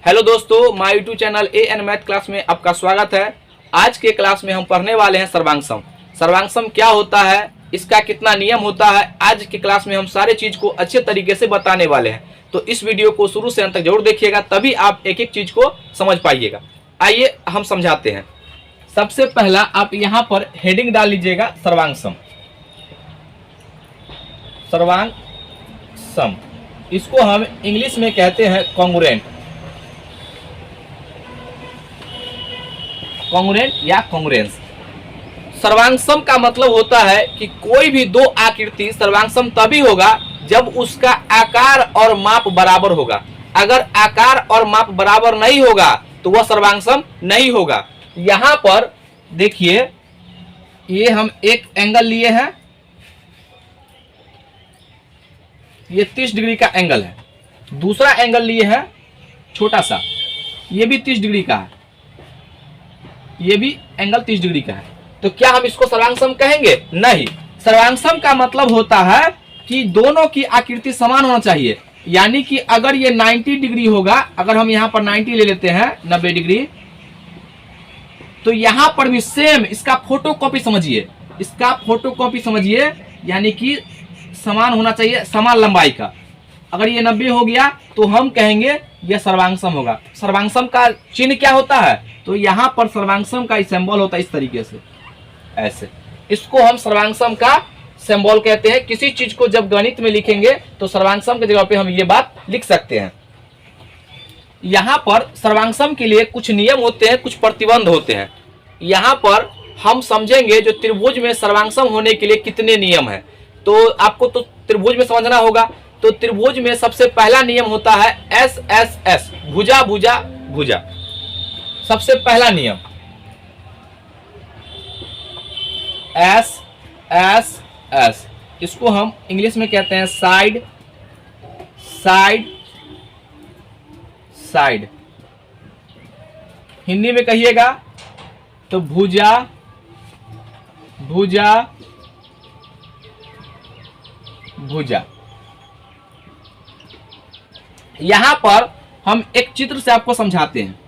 Hello दोस्तों, my YouTube channel AN math class में आपका स्वागत है। आज के क्लास में हम पढ़ने वाले हैं सर्वांगसम। सर्वांगसम क्या होता है, इसका कितना नियम होता है, आज के क्लास में हम सारे चीज को अच्छे तरीके से बताने वाले हैं। तो इस वीडियो को शुरू से अंत तक जरूर देखिएगा, तभी आप एक एक चीज को समझ पाइएगा। आइए हम समझाते हैं। सबसे पहला आप यहाँ पर हेडिंग डाल लीजिएगा सर्वांगसम। सर्वांगसम इसको हम इंग्लिश में कहते हैं कॉन्ग्रुएंट। कॉन्ग्रुएंट या कॉन्ग्रुएंस। सर्वांगसम का मतलब होता है कि कोई भी दो आकृति सर्वांगसम तभी होगा जब उसका आकार और माप बराबर होगा। अगर आकार और माप बराबर नहीं होगा तो वह सर्वांगसम नहीं होगा। यहां पर देखिए, ये हम एक एंगल लिए हैं, ये 30 डिग्री का एंगल है। दूसरा एंगल लिए हैं छोटा सा, ये भी 30 डिग्री का है, ये भी एंगल 30 डिग्री का है। तो क्या हम इसको सर्वांगसम कहेंगे? नहीं। सर्वांगसम का मतलब होता है कि दोनों की आकृति समान होना चाहिए। यानी कि अगर ये 90 डिग्री होगा, अगर हम यहां पर 90 ले लेते हैं, 90 डिग्री, तो यहां पर भी सेम इसका फोटोकॉपी समझिए, इसका फोटोकॉपी समझिए, यानी कि समान होना चाहिए, समान लंबाई का। अगर ये 90 हो गया तो हम कहेंगे यह सर्वांगसम होगा। सर्वांगसम का चिन्ह क्या होता है? तो यहां पर सर्वांगसम का सिंबल होता है इस तरीके से, ऐसे। इसको हम सर्वांगसम का सिंबल कहते हैं। किसी चीज को जब गणित में लिखेंगे तो सर्वांगसम की जगह पे हम ये बात लिख सकते हैं। यहां पर सर्वांगसम के लिए कुछ नियम होते हैं, कुछ प्रतिबंध होते हैं। यहां पर हम समझेंगे जो त्रिभुज में सर्वांगसम होने के लिए कितने नियम है। तो आपको तो त्रिभुज में समझना होगा। तो त्रिभुज में सबसे पहला नियम होता है एस एस एस, भुजा भुजा भुजा। सबसे पहला नियम एस एस एस, इसको हम इंग्लिश में कहते हैं साइड साइड साइड। हिंदी में कहिएगा तो भुजा भुजा भुजा। यहां पर हम एक चित्र से आपको समझाते हैं।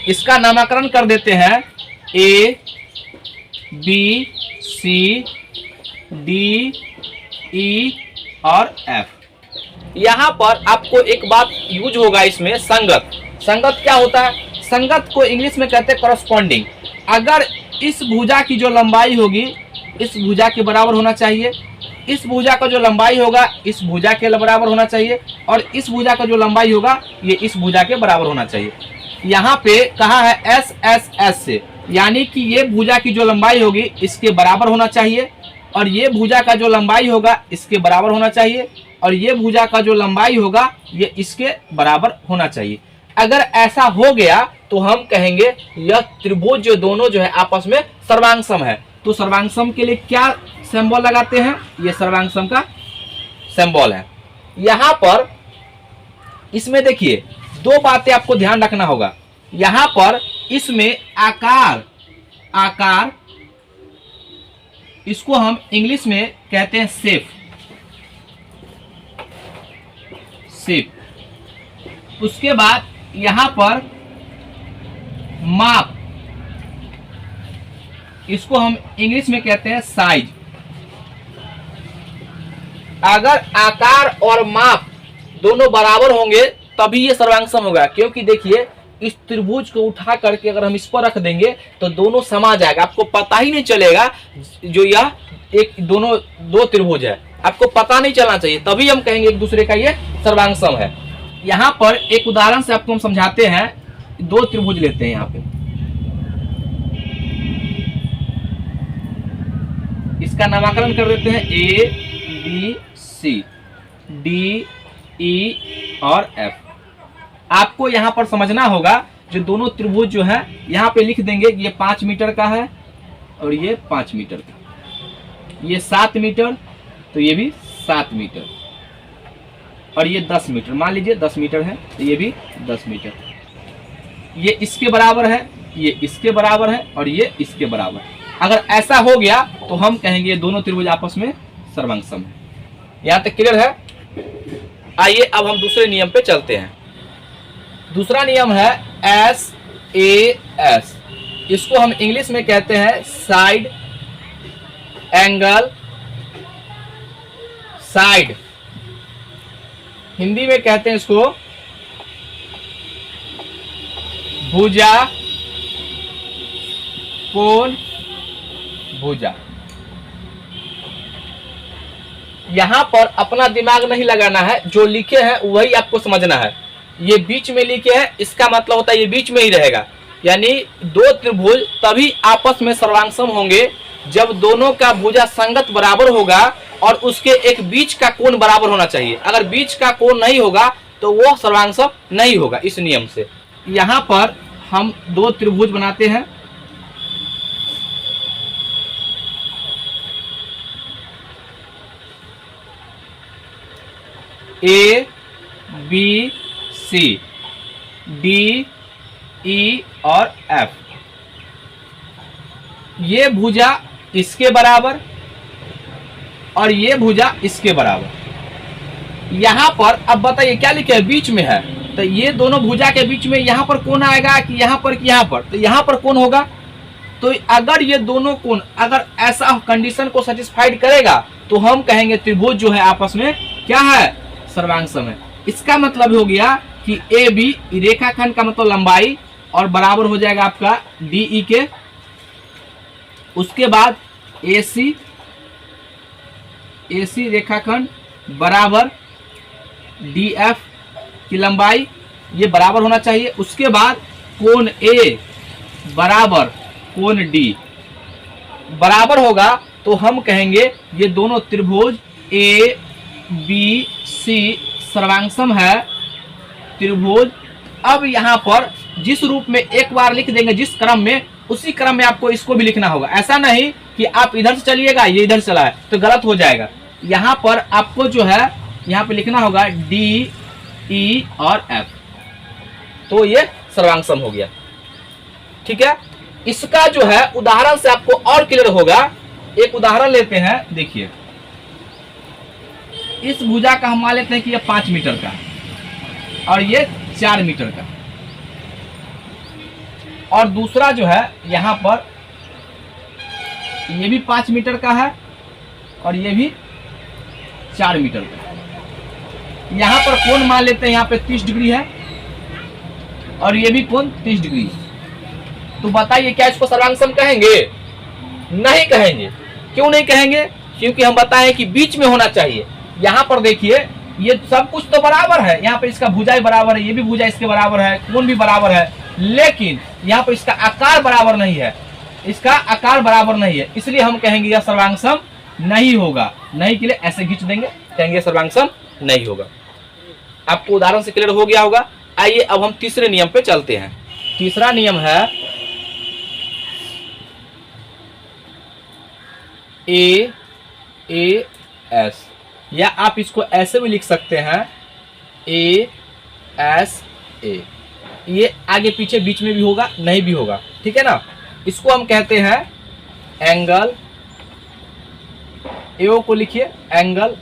इसका नामकरण कर देते हैं A B C D E और एफ। यहां पर आपको एक बात यूज होगा इसमें, संगत। संगत क्या होता है? संगत को इंग्लिश में कहते हैं करस्पॉन्डिंग। अगर इस भुजा की जो लंबाई होगी इस भुजा के बराबर होना चाहिए, इस भुजा का जो लंबाई होगा इस भुजा के बराबर होना चाहिए, और इस भुजा का जो लंबाई होगा ये इस भुजा के बराबर होना चाहिए। यहाँ पे कहा है एस एस एस से, यानी कि ये भुजा की जो लंबाई होगी इसके बराबर होना चाहिए, और ये भुजा का जो लंबाई होगा इसके बराबर होना चाहिए, और ये भुजा का जो लंबाई होगा ये इसके बराबर होना चाहिए। अगर ऐसा हो गया तो हम कहेंगे यह त्रिभुज जो दोनों जो है आपस में सर्वांगसम है। तो सर्वांगसम के लिए क्या सिंबल लगाते हैं? ये सर्वांगसम का सिंबल है। यहां पर इसमें देखिए दो बातें आपको ध्यान रखना होगा। यहां पर इसमें आकार आकार, इसको हम इंग्लिश में कहते हैं शेप शेप। उसके बाद यहां पर माप, इसको हम इंग्लिश में कहते हैं साइज। अगर आकार और माप दोनों बराबर होंगे तभी ये सर्वांगसम होगा। क्योंकि देखिए इस त्रिभुज को उठा करके अगर हम इस पर रख देंगे तो दोनों समा जाएगा, आपको पता ही नहीं चलेगा जो यह एक दोनों दो त्रिभुज है, आपको पता नहीं चलना चाहिए, तभी हम कहेंगे एक दूसरे का ये सर्वांगसम है। यहां पर एक उदाहरण से आपको हम समझाते हैं। दो त्रिभुज लेते हैं, यहां पे इसका नामकरण कर देते हैं A B C D E और एफ। आपको यहां पर समझना होगा जो दोनों त्रिभुज जो है यहां पे लिख देंगे कि ये 5 मीटर का है और ये 5 मीटर का, ये 7 मीटर तो ये भी 7 मीटर, और ये 10 मीटर, मान लीजिए 10 मीटर है तो ये भी 10 मीटर। ये इसके बराबर है, ये इसके बराबर है और ये इसके बराबर है। अगर ऐसा हो गया तो हम कहेंगे ये दोनों त्रिभुज आपस में सर्वांगसम है। यहां तक क्लियर है? आइए अब हम दूसरे नियम पे चलते हैं। दूसरा नियम है SAS। इसको हम इंग्लिश में कहते हैं साइड एंगल साइड, हिंदी में कहते हैं इसको भुजा कोण भुजा। यहां पर अपना दिमाग नहीं लगाना है, जो लिखे हैं वही आपको समझना है। ये बीच में लिखे हैं, इसका मतलब होता है ये बीच में ही रहेगा। यानी दो त्रिभुज तभी आपस में सर्वांगसम होंगे जब दोनों का भुजा संगत बराबर होगा और उसके एक बीच का कोण बराबर होना चाहिए। अगर बीच का कोण नहीं होगा तो वो सर्वांगसम नहीं होगा। इस नियम से यहां पर हम दो त्रिभुज बनाते हैं। A B C D E और F। ये भुजा इसके बराबर और ये भुजा इसके बराबर। यहां पर अब बताइए क्या लिखे है? बीच में है, तो ये दोनों भुजा के बीच में यहां पर कोण आएगा कि यहां पर कि यहां पर? तो यहां पर कोण होगा। तो अगर ये दोनों कोण अगर ऐसा कंडीशन को सेटिस्फाइड करेगा तो हम कहेंगे त्रिभुज जो है आपस में क्या है? सर्वांगसम है। इसका मतलब हो गया कि AB रेखाखंड का मतलब लंबाई और बराबर हो जाएगा आपका DE के। उसके बाद AC रेखाखंड बराबर DF की लंबाई, ये बराबर होना चाहिए। उसके बाद कोण A बराबर कोण D बराबर होगा तो हम कहेंगे ये दोनों त्रिभुज ABC सर्वांगसम है त्रिभुज। अब यहां पर जिस रूप में एक बार लिख देंगे जिस क्रम में, उसी क्रम में आपको इसको भी लिखना होगा। ऐसा नहीं कि आप इधर से चलिएगा ये इधर चला है तो गलत हो जाएगा। यहां पर आपको जो है यहां पे लिखना होगा D E और F, तो ये सर्वांगसम हो गया। ठीक है, इसका जो है उदाहरण से आपको और क्लियर होगा। एक उदाहरण लेते हैं, देखिए इस भुजा का हम मान लेते हैं कि ये 5 मीटर का और ये 4 मीटर का, और दूसरा जो है यहां पर ये भी 5 मीटर का है और ये भी 4 मीटर का। यहां पर कोण मान लेते हैं यहाँ पे 30 डिग्री है और ये भी कोण 30 डिग्री है। तो बताइए क्या इसको सर्वांगसम कहेंगे? नहीं कहेंगे। क्यों नहीं कहेंगे? क्योंकि हम बताएं कि बीच में होना चाहिए। यहाँ पर देखिए ये सब कुछ तो बराबर है, यहाँ पे इसका भुजा ही बराबर है, ये भी भुजा इसके बराबर है, कोण भी बराबर है, लेकिन यहाँ पर इसका आकार बराबर नहीं है। इसका आकार बराबर नहीं है, इसलिए हम कहेंगे यह सर्वांगसम नहीं होगा। नहीं के लिए ऐसे खींच देंगे, कहेंगे सर्वांगसम नहीं होगा। आपको उदाहरण से क्लियर हो गया होगा। आइए अब हम तीसरे नियम पे चलते हैं। तीसरा नियम है AS, या आप इसको ऐसे भी लिख सकते हैं ASA। ये आगे पीछे बीच में भी होगा, नहीं भी होगा, ठीक है ना। इसको हम कहते हैं एंगल, AO को लिखिए एंगल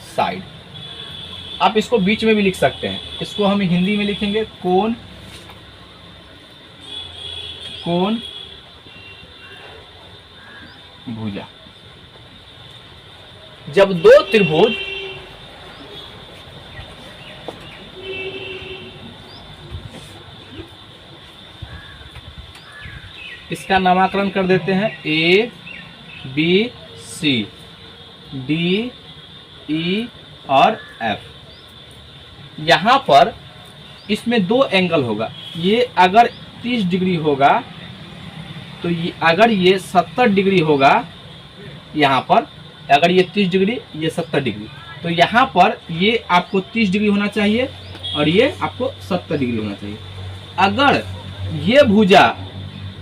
साइड। आप इसको बीच में भी लिख सकते हैं, इसको हम हिंदी में लिखेंगे कोण भुजा। जब दो त्रिभुज इसका नामकरण कर देते हैं ABC, DE और F। यहां पर इसमें दो एंगल होगा। ये अगर 30 डिग्री होगा तो ये अगर ये 70 डिग्री होगा, यहाँ पर अगर ये 30 डिग्री ये 70 डिग्री, तो यहाँ पर ये आपको 30 डिग्री होना चाहिए और ये आपको 70 डिग्री होना चाहिए। अगर ये भुजा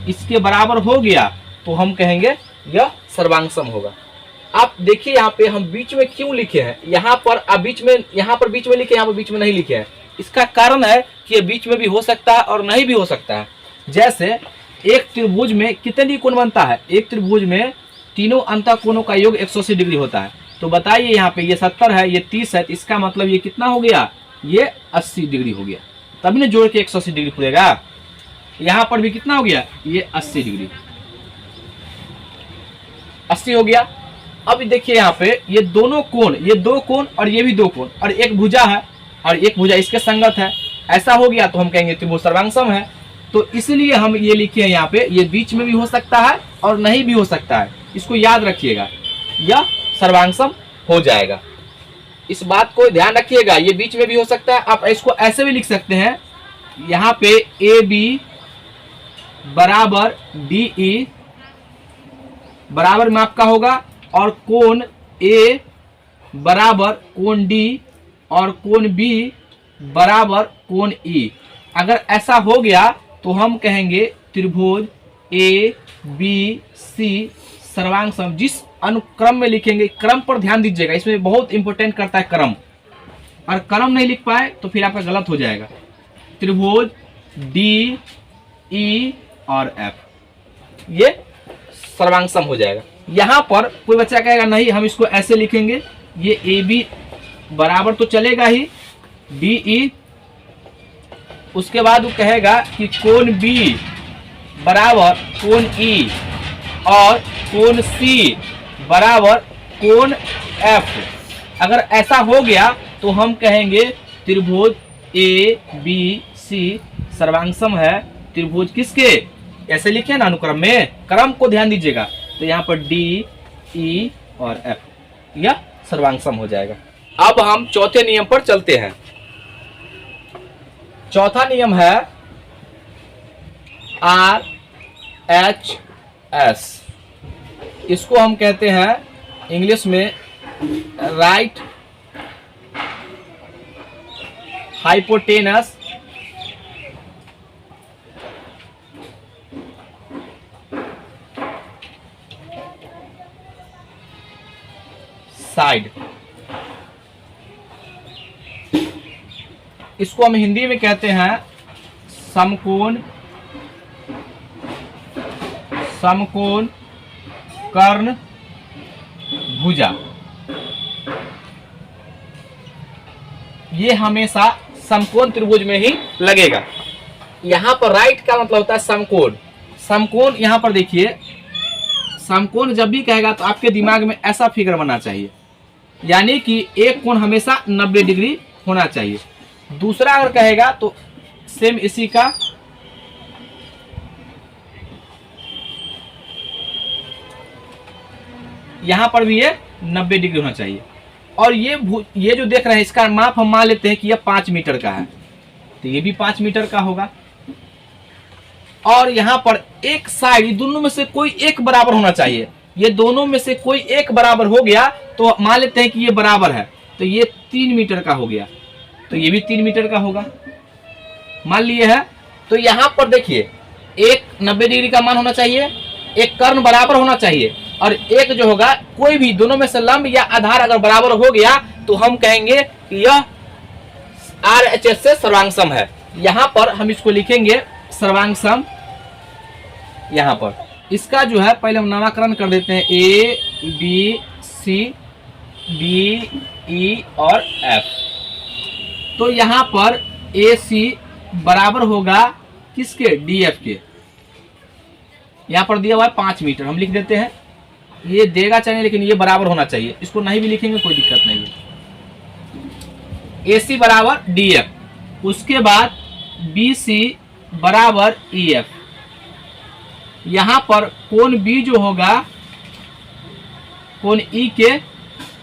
इसके बराबर हो गया तो हम कहेंगे यह सर्वांगसम होगा। आप देखिए यहाँ पे हम बीच में क्यों लिखे हैं, यहाँ पर आप बीच में, यहाँ पर बीच में लिखे, यहाँ पर बीच में नहीं लिखे हैं। इसका कारण है कि ये बीच में भी हो सकता है और नहीं भी हो सकता है। जैसे एक त्रिभुज में कितने कोण बनता है? एक त्रिभुज में तीनों अंतः कोणों का योग 180 डिग्री होता है। तो बताइए यहाँ पे ये 70 है, ये 30 है, तो इसका मतलब ये कितना हो गया? ये 80 डिग्री हो गया, तभी ना जोड़ के 180 डिग्री खुलेगा। यहाँ पर भी कितना हो गया? ये 80 डिग्री, 80 हो गया। अब देखिए यहाँ पे ये दोनों कोण, ये दो कोण और ये भी दो कोण, और एक भुजा है और एक भुजा इसके संगत है, ऐसा हो गया तो हम कहेंगे त्रिभुज सर्वांगसम है। तो इसलिए हम ये लिखे हैं यहाँ पे, ये बीच में भी हो सकता है और नहीं भी हो सकता है, इसको याद रखिएगा, यह सर्वांगसम हो जाएगा। इस बात को ध्यान रखिएगा, ये बीच में भी हो सकता है। आप इसको ऐसे भी लिख सकते हैं, यहाँ पे ए बी बराबर डी ई बराबर माप का होगा, और कोण ए बराबर कोण डी और कोण बी बराबर कोण ई। अगर ऐसा हो गया तो हम कहेंगे त्रिभुज ए बी सी सर्वांगसम। जिस अनुक्रम में लिखेंगे, क्रम पर ध्यान दीजिएगा, इसमें बहुत इंपॉर्टेंट करता है क्रम, और क्रम नहीं लिख पाए तो फिर आपका गलत हो जाएगा। त्रिभुज डी ई और एफ, ये सर्वांगसम हो जाएगा। यहाँ पर कोई बच्चा कहेगा नहीं हम इसको ऐसे लिखेंगे, ये ए बी बराबर तो चलेगा ही डी ई, उसके बाद वो कहेगा कि कोण बी बराबर कोण ई और कोण सी बराबर कोण एफ। अगर ऐसा हो गया तो हम कहेंगे त्रिभुज ए बी सी सर्वांगसम है। त्रिभुज किसके? ऐसे लिखे ना अनुक्रम में, क्रम को ध्यान दीजिएगा। तो यहाँ पर डी ई और एफ, यह सर्वांगसम हो जाएगा। अब हम चौथे नियम पर चलते हैं। चौथा नियम है आर एच एस, इसको हम कहते हैं इंग्लिश में राइट हाइपोटेनस साइड। इसको हम हिंदी में कहते हैं समकोण, समकोण कर्ण भुजा। ये हमेशा समकोण त्रिभुज में ही लगेगा। यहां पर राइट का मतलब होता है समकोण। समकोण यहां पर देखिए, समकोण जब भी कहेगा तो आपके दिमाग में ऐसा फिगर बनना चाहिए, यानी कि एक कोण हमेशा 90 डिग्री होना चाहिए। दूसरा अगर कहेगा तो सेम इसी का यहां पर भी ये 90 डिग्री होना चाहिए। और ये जो देख रहे हैं इसका माप हम मान लेते हैं कि यह 5 मीटर का है, तो ये भी 5 मीटर का होगा। और यहां पर एक साइड, दोनों में से कोई एक बराबर होना चाहिए। ये दोनों में से कोई एक बराबर हो गया तो मान लेते हैं कि ये बराबर है, तो ये 3 मीटर का हो गया, तो ये भी 3 मीटर का होगा, मान लिए है। तो यहां पर देखिए एक 90 डिग्री का मान होना चाहिए, एक कर्ण बराबर होना चाहिए, और एक जो होगा कोई भी दोनों में से लंब या आधार अगर बराबर हो गया तो हम कहेंगे कि यह आरएचएस से सर्वांगसम है। यहां पर हम इसको लिखेंगे सर्वांगसम। यहां पर इसका जो है पहले हम नामकरण कर देते हैं, A B C D E और एफ। तो यहां पर ए सी बराबर होगा किसके? डी एफ के। यहां पर दिया हुआ है 5 मीटर, हम लिख देते हैं, ये देगा चाहिए लेकिन ये बराबर होना चाहिए, इसको नहीं भी लिखेंगे कोई दिक्कत नहीं है। ए सी बराबर डी एफ, उसके बाद बी सी बराबर ई एफ। यहां पर कोण बी जो होगा कोण ई के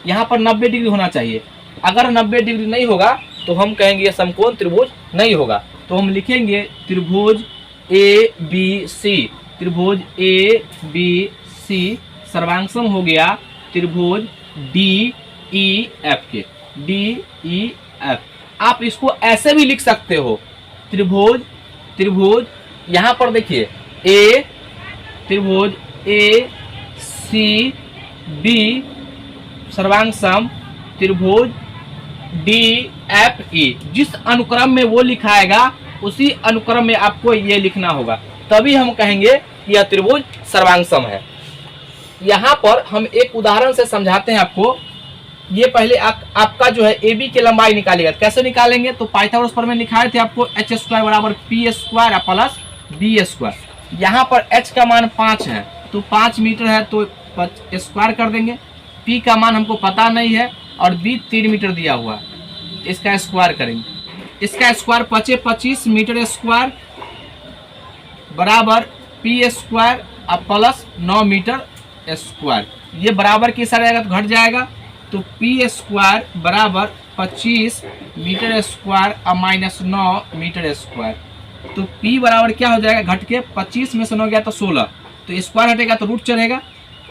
यहां पर 90 डिग्री होना चाहिए। अगर 90 डिग्री नहीं होगा तो हम कहेंगे यह समकोण त्रिभुज नहीं होगा। तो हम लिखेंगे त्रिभुज ए बी सी, त्रिभुज ए बी सी सर्वांगसम हो गया त्रिभुज डी ई एफ के, डी ई एफ। आप इसको ऐसे भी लिख सकते हो, त्रिभुज यहां पर देखिए ए, त्रिभुज ए सी बी सर्वांगसम त्रिभुज डी एफ ई। जिस अनुक्रम में वो लिखाएगा उसी अनुक्रम में आपको ये लिखना होगा। तभी हम कहेंगे कि यह त्रिभुज सर्वांगसम है। यहाँ पर हम एक उदाहरण से समझाते हैं आपको। ये पहले आपका जो है ए बी की लंबाई निकालेगा। कैसे निकालेंगे? तो पाइथागोरस पर में लिखाए थे आपको एच स्क्वायर बराबर P square plus B square. यहाँ पर एच का मान 5 है तो 5 मीटर है तो स्क्वायर कर देंगे। पी का मान हमको पता नहीं है और बी 3 मीटर दिया हुआ है, इसका स्क्वायर करेंगे। इसका स्क्वायर 25 मीटर स्क्वायर बराबर P square plus 9 metre square. ये बराबर किस आ जाएगा तो घट जाएगा, तो पी स्क्वायर बराबर 25 metre square minus 9 metre square. तो पी बराबर क्या हो जाएगा, घट के 25 में से 9 गया तो 16, तो स्क्वायर हटेगा तो रूट चढ़ेगा,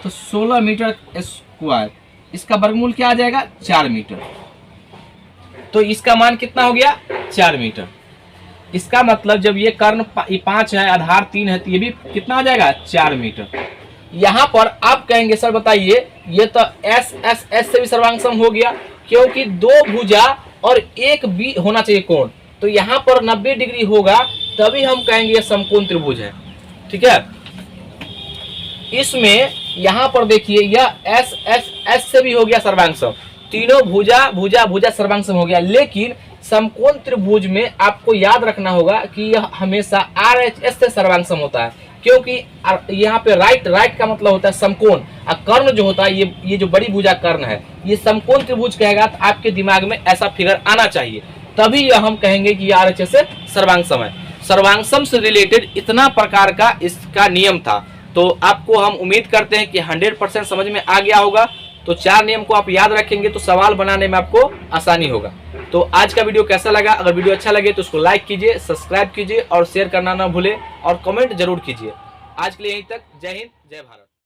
तो 16 मीटर स्क्वायर। इसका वर्गमूल क्या आ जाएगा 4 मीटर। तो इसका मान कितना हो गया 4 मीटर। इसका मतलब जब ये कर्ण 5 है आधार 3 है तो ये भी कितना आ जाएगा 4 मीटर। यहाँ पर आप कहेंगे सर बताइए ये तो एस एस एस से भी सर्वांगसम हो गया, क्योंकि 2 भुजा और 1 बी होना चाहिए कोण, तो यहाँ पर 90 डिग्री होगा तभी हम कहेंगे ये समकोण त्रिभुज है। ठीक है, इसमें यहाँ पर देखिए यह एस एस एस से भी हो गया सर्वांगसम, तीनों भुजा भुजा भुजा सर्वांगसम हो गया। लेकिन समकोण त्रिभुज में आपको याद रखना होगा कि यह हमेशा आर एच एस से सर्वांगसम होता है, क्योंकि यहाँ पे राइट का मतलब होता है समकोण, और कर्ण जो होता है ये जो बड़ी भुजा कर्ण है ये समकोण त्रिभुज कहेगा, तो आपके दिमाग में ऐसा फिगर आना चाहिए, तभी हम कहेंगे कि आर एच एस से सर्वांगसम है। सर्वांगसम से रिलेटेड इतना प्रकार का इसका नियम था, तो आपको हम उम्मीद करते हैं कि 100% समझ में आ गया होगा। तो 4 नियम को आप याद रखेंगे तो सवाल बनाने में आपको आसानी होगा। तो आज का वीडियो कैसा लगा? अगर वीडियो अच्छा लगे तो उसको लाइक कीजिए, सब्सक्राइब कीजिए और शेयर करना ना भूले और कमेंट जरूर कीजिए। आज के लिए यहीं तक। जय हिंद, जय भारत।